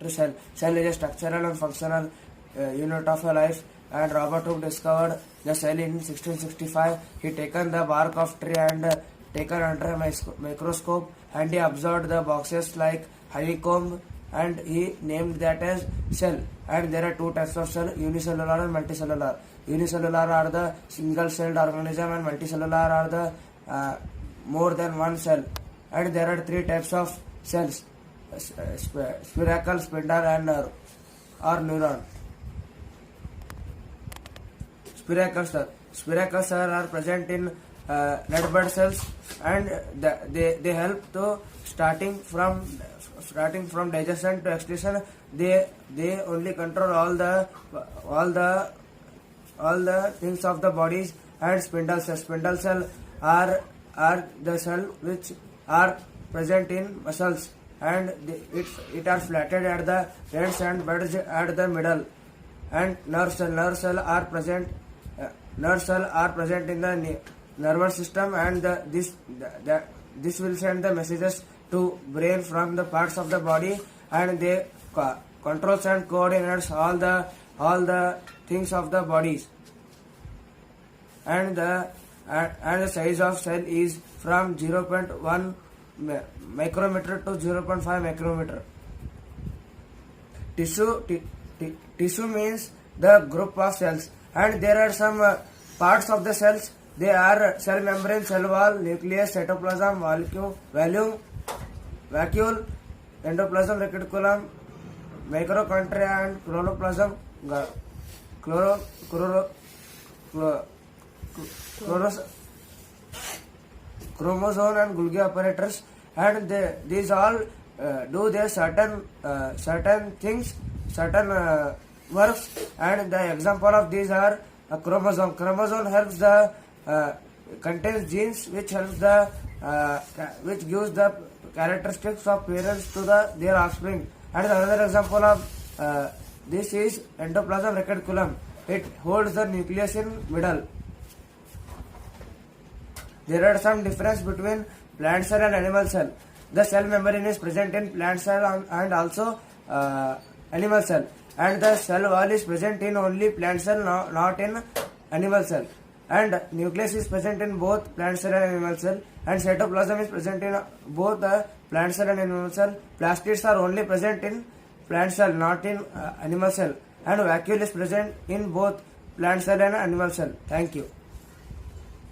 to cell. Cell is a structural and functional unit of a life, and Robert Hooke discovered the cell in 1665. He taken the bark of tree and taken under a microscope, and he observed the boxes like honeycomb, and he named that as cell. And there are two types of cell: unicellular and multicellular. Unicellular are the single-celled organism, and multicellular are the more than one cell. And there are three types of cells: spiracle, spindle, and nerve or neuron. Spiracles are present in red blood cells, and they help to starting from digestion to excretion. They only control all the things of the bodies. And spindle cell are the cell which are present in muscles, and it are flattened at the ends and buds at the middle. And nerve cell are present in the nervous system, and this will send the messages to brain from the parts of the body, and they controls and coordinates all the things of the bodies. And the size of cell is from 0.1 micrometer to 0.5 micrometer. Tissue means the group of cells, and there are some parts of the cells. They are cell membrane, cell wall, nucleus, cytoplasm, vacuole, endoplasm, reticulum, mitochondria, and chloroplast, chromosome, and Golgi apparatus. And these all do their certain things, certain works. And the example of these are a chromosome. Chromosome helps contains genes which helps which gives the characteristics of parents to their offspring. And another example of this is endoplasm reticulum. It holds the nucleus in middle. There are some difference between plant cell and animal cell. The cell membrane is present in plant cell and also animal cell, and the cell wall is present in only plant cell, not in animal cell. And nucleus is present in both plant cell and animal cell, and cytoplasm is present in both the plant cell and animal cell. Plastids are only present in plant cell, not in animal cell, and vacuole is present in both plant cell and animal cell. Thank you.